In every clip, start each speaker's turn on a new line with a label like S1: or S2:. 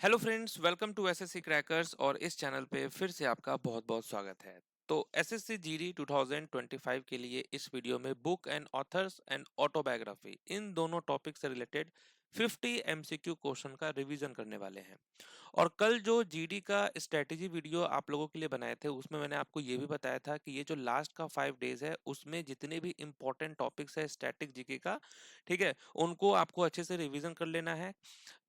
S1: Hello friends, welcome to SSC crackers. और इस channel पे फिर से आपका बहुत-बहुत स्वागत है। तो एसएससी जीडी 2025 के लिए इस वीडियो में book and authors and autobiography इन दोनों टॉपिक से रिलेटेड 50 एमसीक्यू क्वेश्चन का रिवीजन करने वाले हैं। और कल जो जीडी का स्ट्रेटेजी वीडियो आप लोगों के लिए बनाए थे उसमें मैंने आपको ये भी बताया था कि ये जो लास्ट का 5 डेज है उसमें जितने भी इंपॉर्टेंट टॉपिक्स है स्टैटिक जीके का, ठीक है, उनको आपको अच्छे से रिवीजन कर लेना है।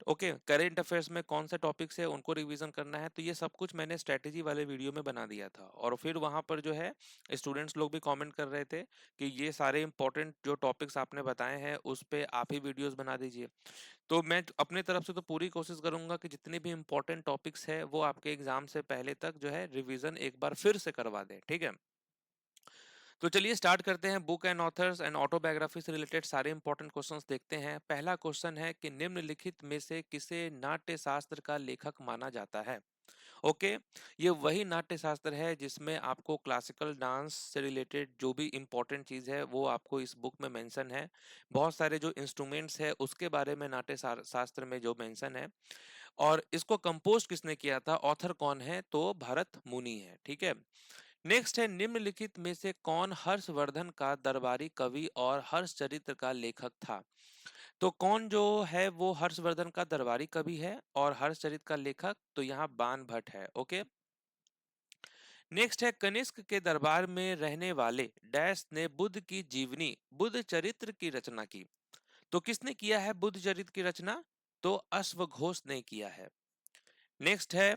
S1: ओके, करेंट अफेयर्स में कौन से टॉपिक्स है उनको रिवीजन करना है। तो ये सब कुछ मैंने स्ट्रेटेजी वाले वीडियो में बना दिया था और फिर वहां पर जो है स्टूडेंट्स लोग भी कमेंट कर रहे थे कि ये सारे इंपॉर्टेंट जो टॉपिक्स आपने बताए हैं उस पे आप ही वीडियोस बना दीजिए। तो मैं अपनी तरफ से तो पूरी कोशिश करूंगा कि जितने भी इंपॉर्टेंट टॉपिक्स है वो आपके एग्जाम से पहले तक जो है रिवीजन एक बार फिर से करवा दें, ठीक है। तो चलिए स्टार्ट करते हैं। Book and authors and autobiography से रिलेटेड सारे इंपॉर्टेंट क्वेश्चंस देखते हैं। पहला क्वेश्चन है कि निम्नलिखित में से किसे नाट्य शास्त्र का लेखक माना जाता है। ओके, ये वही नाट्य शास्त्र है जिसमें आपको क्लासिकल डांस से रिलेटेड जो भी इंपॉर्टेंट चीज है वो आपको इस बुक में मेंशन है। बहुत सारे जो इंस्ट्रूमेंट्स है उसके बारे में नाट्य शास्त्र में जो मेंशन है। और इसको कंपोज किसने किया था, ऑथर कौन है, तो भरत मुनि है, ठीक है। नेक्स्ट है निम्नलिखित में से कौन हर्षवर्धन का दरबारी कवि और हर्षचरित्र का लेखक था। तो कौन जो है वो हर्षवर्धन का दरबारी कवि है और हर्षचरित्र का लेखक, तो यहाँ बाण भट्ट है। ओके, नेक्स्ट है कनिष्क के दरबार में रहने वाले डैश ने बुद्ध की जीवनी बुद्ध चरित्र की रचना की। तो किसने किया है बुद्ध चरित्र की रचना, तो अश्वघोष ने किया है। नेक्स्ट है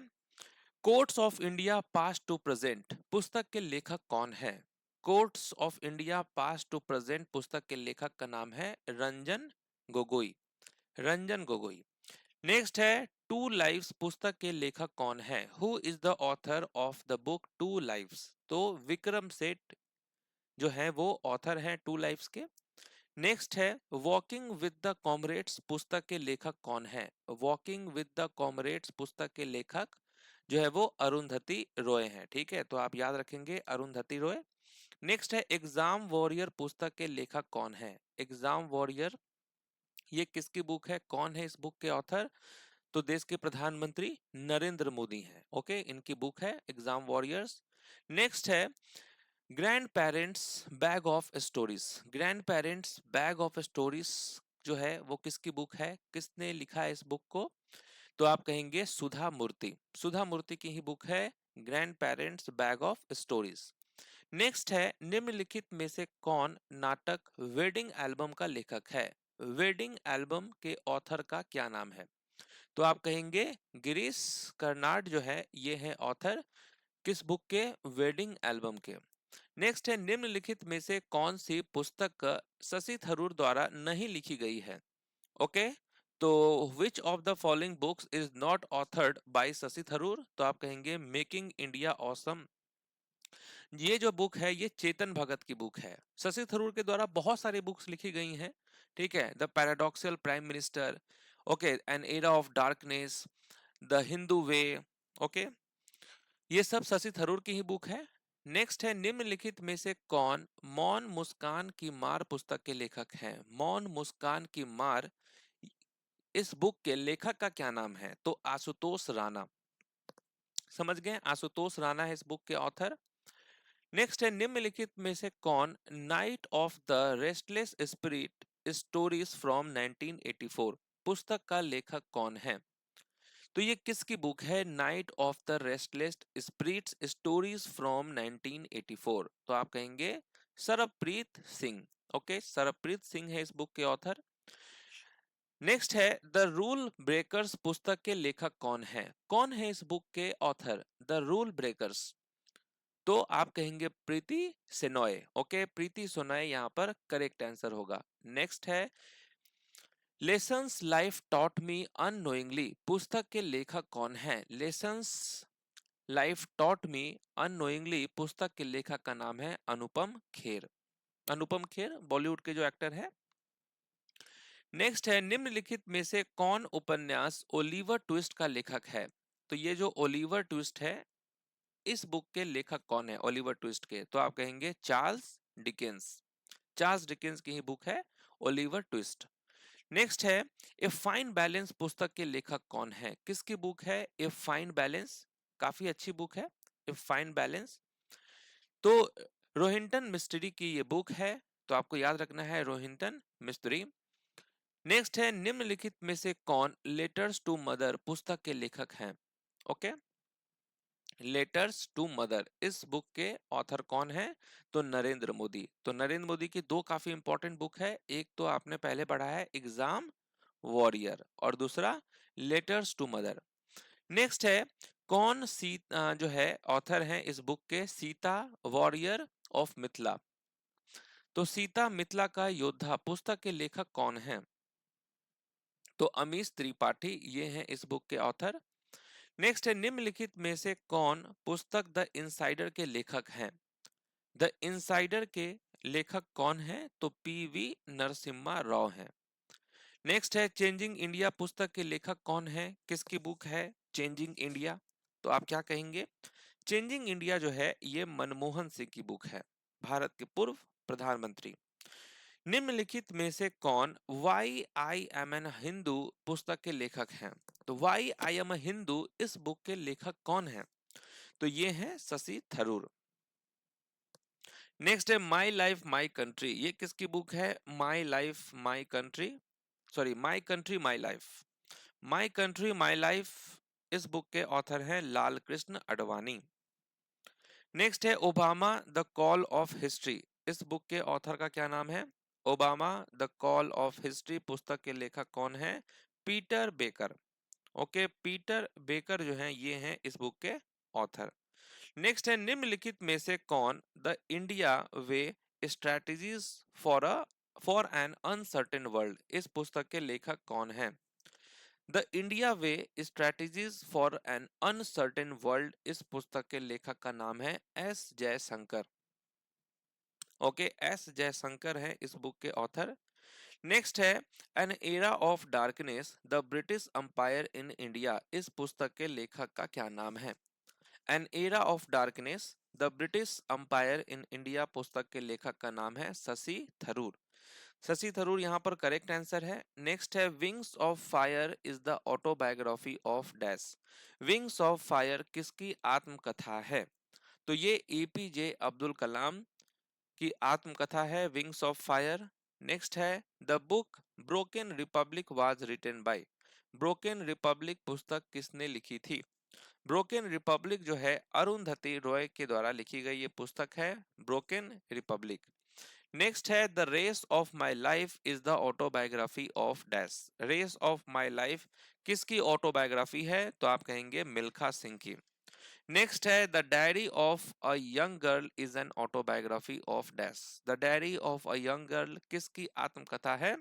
S1: courts of India past to present पुस्तक के लेखक कौन है। Courts of India past to present पुस्तक के लेखक का नाम है रंजन गोगोई। रंजन गोगोई। नेक्स्ट है टू लाइव्स पुस्तक के लेखक कौन है। Who is the author of the book two lives, तो विक्रम सेठ जो है वो ऑथर है टू लाइव्स के। नेक्स्ट है वॉकिंग विद द कॉमरेड्स पुस्तक के लेखक कौन है। वॉकिंग विद द कॉमरेड्स पुस्तक के लेखक जो है वो अरुंधति रॉय है, ठीक है, तो आप याद रखेंगे अरुंधति रॉय। नेक्स्ट है एग्जाम वॉरियर पुस्तक के लेखक कौन है। एग्जाम वॉरियर ये किसकी बुक है, कौन है इस बुक के ऑथर, तो देश के प्रधानमंत्री नरेंद्र मोदी हैं। ओके, इनकी बुक है एग्जाम वॉरियर्स। नेक्स्ट है grand parents bag of stories. Grand parents bag of stories जो है वो किसकी बुक है, किसने लिखा है इस बुक को, तो आप कहेंगे सुधा मूर्ति। सुधा मूर्ति की ही बुक है grand parents bag of stories. Next है निम्नलिखित में से कौन नाटक वेडिंग एल्बम का लेखक है। वेडिंग एल्बम के ऑथर का क्या नाम है, तो आप कहेंगे गिरीश कर्नाड जो है ये है ऑथर किस बुक के, वेडिंग एल्बम के। नेक्स्ट है निम्नलिखित में से कौन सी पुस्तक शशि थरूर द्वारा नहीं लिखी गई है। ओके, तो विच of the following books is not authored bye Shashi Tharoor, तो आप कहेंगे मेकिंग इंडिया ऑसम। ये जो बुक है ये चेतन भगत की बुक है। शशि थरूर के द्वारा बहुत सारी बुक्स लिखी गई हैं, ठीक है, the paradoxical prime minister, okay, an era of darkness, the Hindu way, okay, ये सब शशि थरूर की ही बुक है। नेक्स्ट है निम्नलिखित में से कौन मौन मुस्कान की मार पुस्तक के लेखक हैं। मौन मुस्कान की मार इस बुक के लेखक का क्या नाम है, तो आशुतोष राणा। समझ गए, आशुतोष राणा है इस बुक के ऑथर। नेक्स्ट है निम्नलिखित में से कौन night of the restless spirit stories from 1984 पुस्तक का लेखक कौन है। तो ये किसकी बुक है, night of the restless spirits stories from 1984, तो आप कहेंगे सरबप्रीत सिंह। ओके, सरबप्रीत सिंह है इस बुक के ऑथर। नेक्स्ट है द रूल ब्रेकर्स पुस्तक के लेखक कौन है। कौन है इस बुक के ऑथर, द रूल ब्रेकर्स, तो आप कहेंगे प्रीति सेनॉय। ओके, प्रीति सोनॉय यहाँ पर करेक्ट आंसर होगा। नेक्स्ट है lessons life taught me unknowingly पुस्तक के लेखक कौन है। Lessons life taught me unknowingly पुस्तक के लेखक का नाम है अनुपम खेर। अनुपम खेर बॉलीवुड के जो एक्टर है। नेक्स्ट है निम्नलिखित में से कौन उपन्यास ओलिवर ट्विस्ट का लेखक है। तो ये जो ओलिवर ट्विस्ट है इस बुक के लेखक कौन है ओलिवर ट्विस्ट के, तो आप कहेंगे चार्ल्स डिकेंस। चार्ल्स डिकेंस की ही बुक है ओलिवर ट्विस्ट। नेक्स्ट है ए फाइन बैलेंस पुस्तक के लेखक कौन है, किसकी बुक है ए फाइन बैलेंस, काफी अच्छी बुक है ए फाइन बैलेंस। तो रोहिंटन मिस्ट्री की ये बुक है, तो आपको याद रखना है रोहिंटन मिस्ट्री। नेक्स्ट है निम्नलिखित में से कौन लेटर्स टू मदर पुस्तक के लेखक हैं। ओके, लेटर्स टू मदर इस बुक के ऑथर कौन है, तो नरेंद्र मोदी। तो नरेंद्र मोदी की दो काफी इंपॉर्टेंट बुक है, एक तो आपने पहले पढ़ा है एग्जाम वॉरियर और दूसरा लेटर्स टू मदर। नेक्स्ट है कौन जो है ऑथर है इस बुक के, सीता वॉरियर ऑफ मिथिला। तो सीता मिथिला का योद्धा पुस्तक के लेखक कौन है, तो अमीश त्रिपाठी ये हैं इस बुक के ऑथर। नेक्स्ट है निम्नलिखित में से कौन पुस्तक द इनसाइडर के लेखक हैं। द इनसाइडर के लेखक कौन है, तो पीवी नरसिम्हा राव हैं। नेक्स्ट है चेंजिंग इंडिया पुस्तक के लेखक कौन है, किसकी बुक है चेंजिंग इंडिया। तो आप क्या कहेंगे, चेंजिंग इंडिया जो है ये मनमोहन सिंह की बुक है, भारत के पूर्व प्रधानमंत्री। निम्नलिखित में से कौन why I am an Hindu पुस्तक के लेखक हैं। तो why I am a Hindu इस बुक के लेखक कौन हैं, तो ये हैं शशि थरूर। नेक्स्ट है माई लाइफ माई कंट्री, ये किसकी बुक है, my life my country, sorry my country my life, my country my life इस बुक के ऑथर हैं लाल कृष्ण अडवाणी। नेक्स्ट है Obama the call of history, इस बुक के ऑथर का क्या नाम है, Obama the call of history पुस्तक के लेखक कौन है, Peter baker. Okay, Peter baker जो हैं ये हैं इस बुक के ऑथर। नेक्स्ट है निम्नलिखित में से कौन the India way strategies for an uncertain world इस पुस्तक के लेखक कौन है। The India way strategies for an uncertain world इस पुस्तक के लेखक का नाम है S Jaishankar. Okay, S Jaishankar है इस बुक के ऑथर। नेक्स्ट है an era of darkness the British umpire in India इस पुस्तक के लेखक का क्या नाम है। An era of darkness the British umpire in India पुस्तक के लेखक का नाम है शशि थरूर। शशि थरूर यहाँ पर करेक्ट आंसर है। नेक्स्ट है wings of fire is the autobiography of dash, wings of fire किसकी आत्मकथा है, तो ये एपीजे अब्दुल कलाम की आत्मकथा है विंग्स ऑफ फायर। नेक्स्ट है the book broken republic was written by, broken republic पुस्तक किसने लिखी थी। ब्रोकन रिपब्लिक जो है अरुंधति रॉय के द्वारा लिखी गई ये पुस्तक है ब्रोकन रिपब्लिक। नेक्स्ट है the race of my life is the autobiography of dash, race of my life किसकी ऑटोबायोग्राफी है, तो आप कहेंगे मिल्खा सिंह की। नेक्स्ट है the diary of a young girl is an autobiography of dash, the diary of a young girl किसकी आत्मकथा है,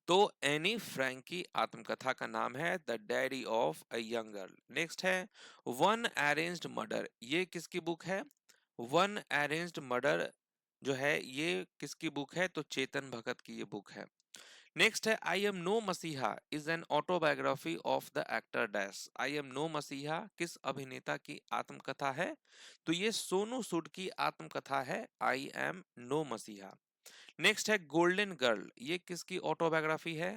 S1: तो एनी फ्रैंक की आत्मकथा का नाम है the diary of a young girl. Next है वन अरेंज्ड मर्डर, ये किसकी बुक है, वन अरेंज्ड मर्डर जो है ये किसकी बुक है, तो चेतन भगत की ये बुक है। नेक्स्ट है I am no messiah is an autobiography of the actor dash, I am no messiah किस अभिनेता की आत्मकथा है, तो ये सोनू सूद की आत्मकथा है आई एम नो मसीहा। नेक्स्ट है गोल्डन गर्ल, ये किसकी ऑटोबायोग्राफी है,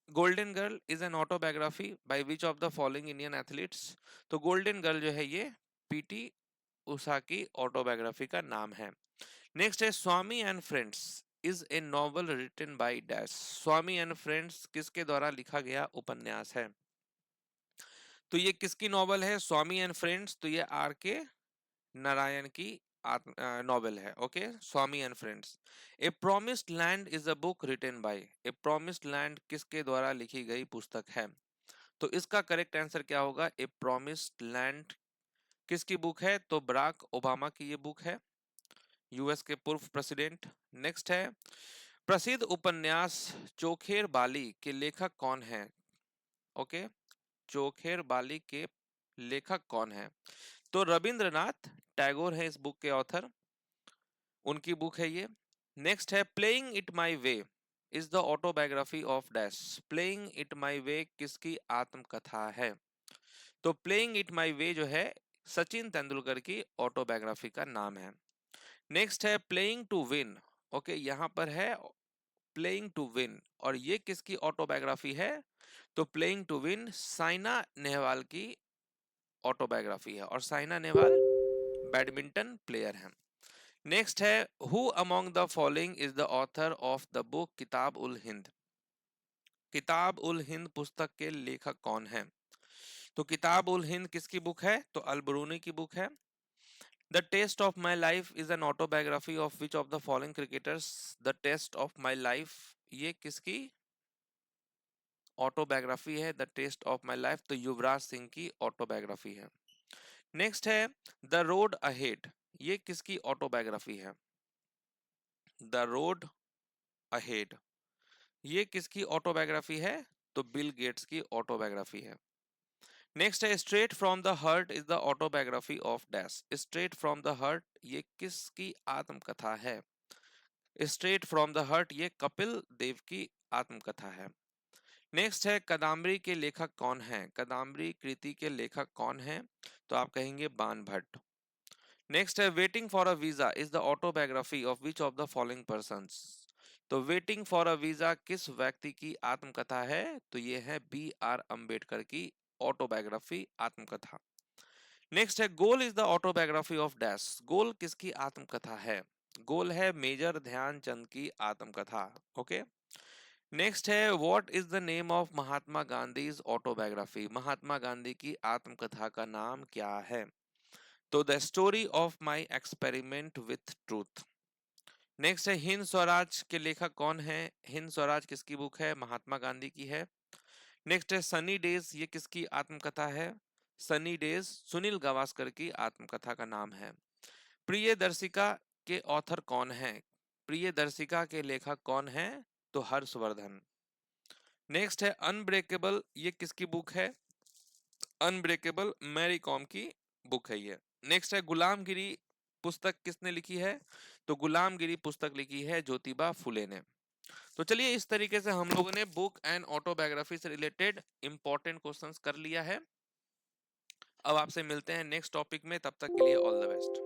S1: golden girl is an autobiography by which of the following Indian athletes, तो गोल्डन गर्ल जो है ये पीटी उषा की ऑटोबायोग्राफी का नाम है। नेक्स्ट है Swami and friends is a novel written by dash, Swami and friends किसके द्वारा लिखा गया उपन्यास है, तो ये किसकी नॉवल है स्वामी एंड फ्रेंड्स, तो ये आर के नारायण की नॉवेल है। Okay, Swami and friends. A promised land is a book written by, a promised land किसके द्वारा लिखी गई पुस्तक है, तो इसका करेक्ट आंसर क्या होगा, ए प्रोमिस्ड लैंड किसकी बुक है, तो बराक ओबामा की ये बुक है, यूएस के पूर्व प्रेसिडेंट। नेक्स्ट है प्रसिद्ध उपन्यास चोखेर बाली के लेखक कौन है। ओके, चोखेर बाली के लेखक कौन है, तो रविंद्रनाथ टैगोर है इस बुक के ऑथर, उनकी बुक है ये। नेक्स्ट है playing it my way is the autobiography of dash, playing it my way किसकी आत्मकथा है, तो प्लेइंग इट माई वे जो है सचिन तेंदुलकर की ऑटोबायोग्राफी का नाम है। नेक्स्ट है प्लेइंग टू विन, ओके यहाँ पर है प्लेइंग टू विन, और ये किसकी ऑटोबायोग्राफी है? तो playing to win Saina Nehwal की ऑटोबायोग्राफी है, और साइना नेहवाल बैडमिंटन प्लेयर हैं। नेक्स्ट है, who among the following is the author of the book Kitab ul Hind? किताब उल हिंद पुस्तक के लेखक कौन है? तो किताब उल हिंद किसकी बुक है? तो अल-बरूनी की बुक है। The test of my life is an autobiography of which of the following cricketers? The test of my life ये किसकी ऑटोबायोग्राफी है? The test of my life तो युवराज सिंह की ऑटोबायोग्राफी है। नेक्स्ट है, द रोड अहेड ये किसकी ऑटोबायोग्राफी है? द रोड अहेड ये किसकी ऑटोबायोग्राफी है? तो बिल गेट्स की ऑटोबायोग्राफी है। नेक्स्ट है, straight from the heart is the autobiography of dash? Straight from the heart ये किसकी आत्मकथा है? स्ट्रेट फ्रॉम द हर्ट ये कपिल देव की आत्मकथा है। नेक्स्ट है, कदम्बरी के लेखक कौन है? कदम्बरी कृति के लेखक कौन है? तो आप कहेंगे बाण भट्ट। नेक्स्ट है, waiting for a visa is the autobiography of which of the following persons? तो वेटिंग फॉर अ वीजा किस व्यक्ति की आत्मकथा है? तो ये है बी आर अंबेडकर की ऑटोबायोग्राफी आत्मकथा। नेक्स्ट है, goal is the autobiography of dash? Goal किसकी आत्मकथा है? गोल है मेजर ध्यानचंद की आत्मकथा। ओके। नेक्स्ट है, what is the name of Mahatma Gandhi autobiography? Mahatma Gandhi की आत्मकथा का नाम क्या है? तो the story of my experiment with truth. Next है, हिंद स्वराज के लेखक कौन है? हिंद स्वराज किसकी बुक है? महात्मा गांधी की है। नेक्स्ट है, सनी डेज ये किसकी आत्मकथा है? सनी डेज सुनील गावस्कर की आत्मकथा का नाम है। प्रियदर्शिका के ऑथर कौन है? प्रियदर्शिका के लेखक कौन है? तो हर्षवर्धन। नेक्स्ट है, अनब्रेकेबल ये किसकी बुक है? अनब्रेकेबल मैरी कॉम की बुक है ये। नेक्स्ट है, गुलामगिरी पुस्तक किसने लिखी है? तो गुलामगिरी पुस्तक लिखी है ज्योतिबा फुले ने। तो चलिए, इस तरीके से हम लोगों ने बुक एंड ऑटोबायोग्राफी से रिलेटेड इंपॉर्टेंट क्वेश्चंस कर लिया है। अब आपसे मिलते हैं नेक्स्ट टॉपिक में, तब तक के लिए ऑल द बेस्ट।